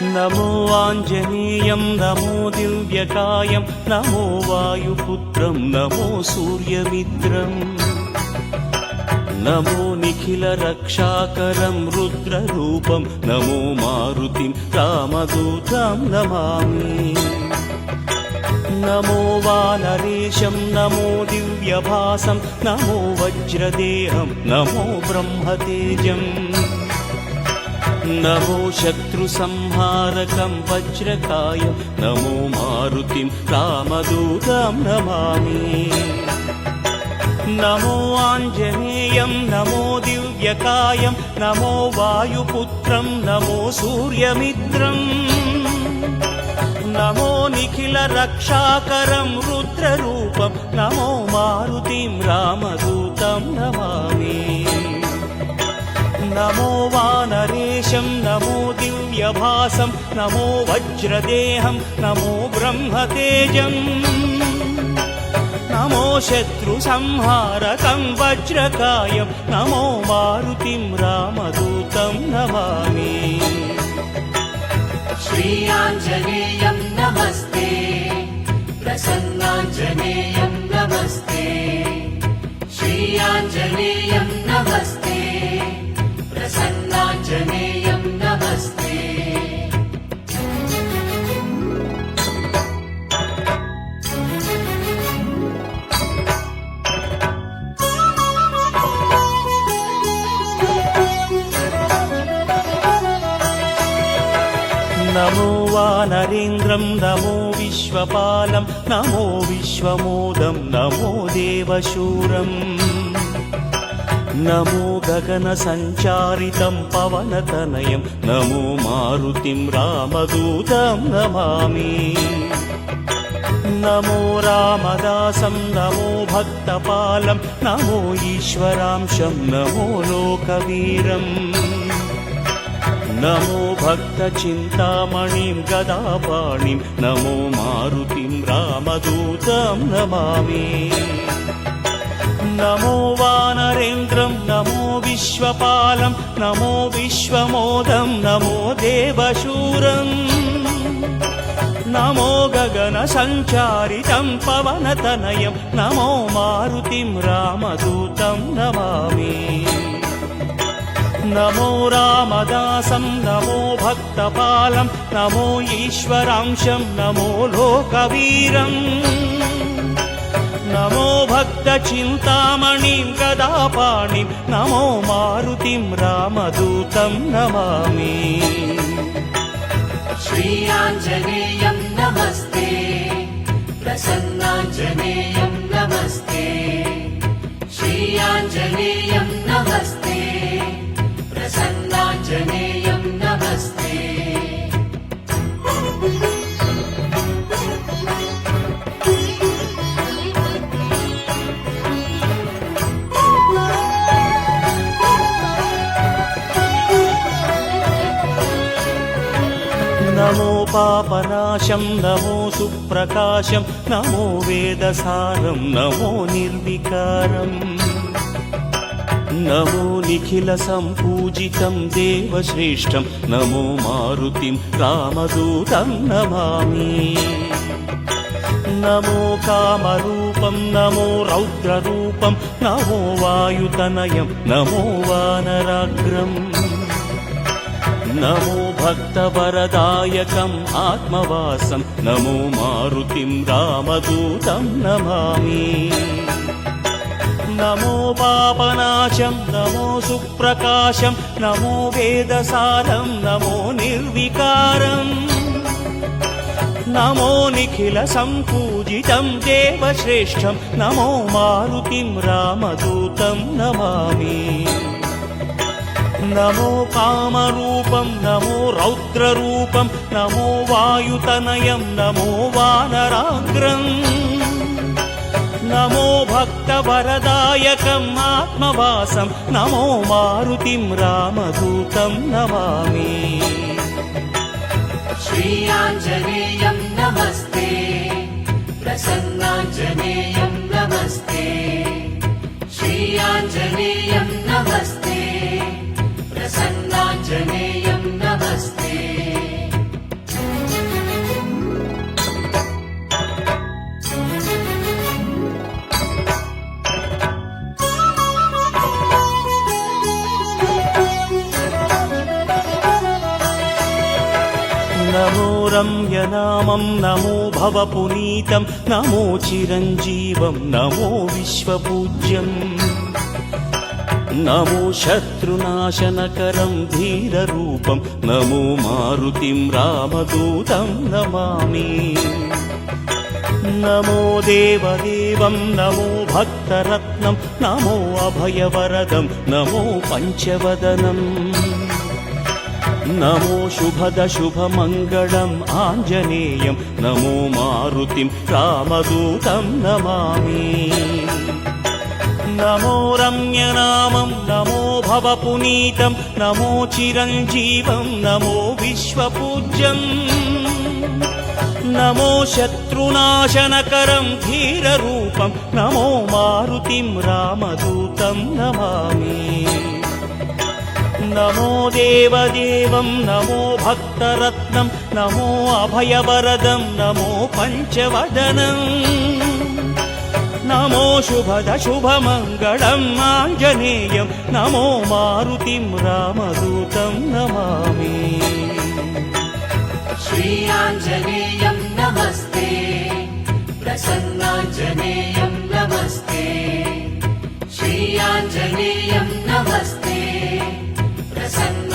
నమో ఆంజనేయం నమో దివ్యకాయం నమో వాయుపుత్రం నమో సూర్యమిత్రం నమో నిఖిల రక్షాకరం రుద్రరూపం నమో మారుతిం రామదూతం నమామి నమో వానరేశం నమో దివ్యభాసం నమో వజ్రదేహం నమో బ్రహ్మతేజం నమో శత్రుసంహారకం వజ్రకాయం నమో మారుతిం రామదూతం నమామి నమో ఆంజనేయం నమో దివ్యకాయం నమో వాయుపుత్రం నమో సూర్యమిత్రం నమో నిఖిల రక్షాకరం రుద్రరూపం నమో మారుతిం రామదూతం నమామి నమో వానరేశం నమో దివ్యభాసం నమో వజ్రదేహం నమో బ్రహ్మతేజం నమో శత్రుసంహారకం వజ్రకాయం నమో మారుతిం రామదూతం నమామి శ్రీ ఆంజనేయం నమస్తే ప్రసన్నాంజనేయం నమస్తే శ్రీ ఆంజనేయం నమస్తే ప్రసన్నాంజనేయం నమస్తే నమో వానరేంద్రం నమో విశ్వపాలం నమో విశ్వమోదం నమో దేవశూరం నమో గగన సంచారితం పవనతనయం నమో మారుతిం రామదూతం నమామి నమో రామదాసం నమో భక్తపాలం నమో ఈశ్వరాంశం నమో లోకవీరం నమో భక్త చింతామణిం గదాపాణిం నమో మారుతిం రామదూతం నమామి నమో వానరేంద్రం నమో విశ్వపాలం నమో విశ్వమోదం నమో దేవశూరం నమో గగన సంచారితం పవనతనయం నమో మారుతిం రామదూతం నమామి నమో రామదాసం నమో భక్తపాలం నమో ఈశ్వరాంశం నమో లోకవీరం నమో భక్త చింతామణిం గదాపాణిం నమో మారుతిం రామదూతం నమామి శ్రీ ఆంజనేయం నమస్తే ప్రసన్నాంజనేయం నమస్తే శ్రీ ఆంజనేయం నమస్తే ప్రసన్నాంజనేయం నమస్తే నమో పాపనాశం నమో సుప్రకాశం నమో వేదసారం నమో నిర్వికారం నమో నిఖిల సంపూజితం దేవశ్రేష్టం నమో మారుతిం రామదూతం నమామి నమో కామరూపం నమో రౌద్రరూపం నమో వాయుతనయం నమో వానరాగ్రం నమో భక్తవరదాయకం ఆత్మవాసం నమో మారుతిం రామదూతం నమామి నమో పాపనాశం నమో సుప్రకాశం నమో వేదసారం నమో నిర్వికారం నమో నిఖిల సంపూజితం దేవశ్రేష్టం నమో మారుతిం రామదూతం నమామి నమో కామరూపం నమో రౌద్రరూపం నమో వాయుతనయం నమో వానరాగ్రం నమో భక్తవరదాయకం ఆత్మవాసం నమో మారుతిం రామదూతం నమామి శ్రీ ఆంజనేయం నమస్తే ప్రసన్నాంజనేయం నమస్తే శ్రీ ఆంజనేయం నమస్తే ప్రసన్నాంజనేయం నమస్తే నమో రమ్యనామం నమో భవపునీతం నమో చిరంజీవం నమో విశ్వపూజ్యం నమో శత్రునాశనకరం ధీరరూపం నమో మారుతిం రామదూతం నమామి నమో దేవదేవం నమో భక్తరత్నం నమో అభయవరదం నమో పంచవదనం నమో శుభద శుభమంగళం ఆంజనేయం నమో మారుతిం రామదూతం నమామి నమో రమ్యనామం నమో భవపునీతం నమో చిరంజీవం నమో విశ్వపూజ్యం నమో శత్రునాశనకరం ధీరరూపం నమో మారుతిం రామదూతం నమామి నమో దేవదేవం నమో భక్తరత్నం నమో అభయవరదం నమో పంచవదనం నమో శుభద శుభమంగళం ఆంజనేయం నమో మారుతిం రామదూతం నమామి श्रीयाञ्जनेयं नमस्ते प्रसन्नाञ्जनेयं नमस्ते श्रीयाञ्जनेयं नमस्ते प्रसन्न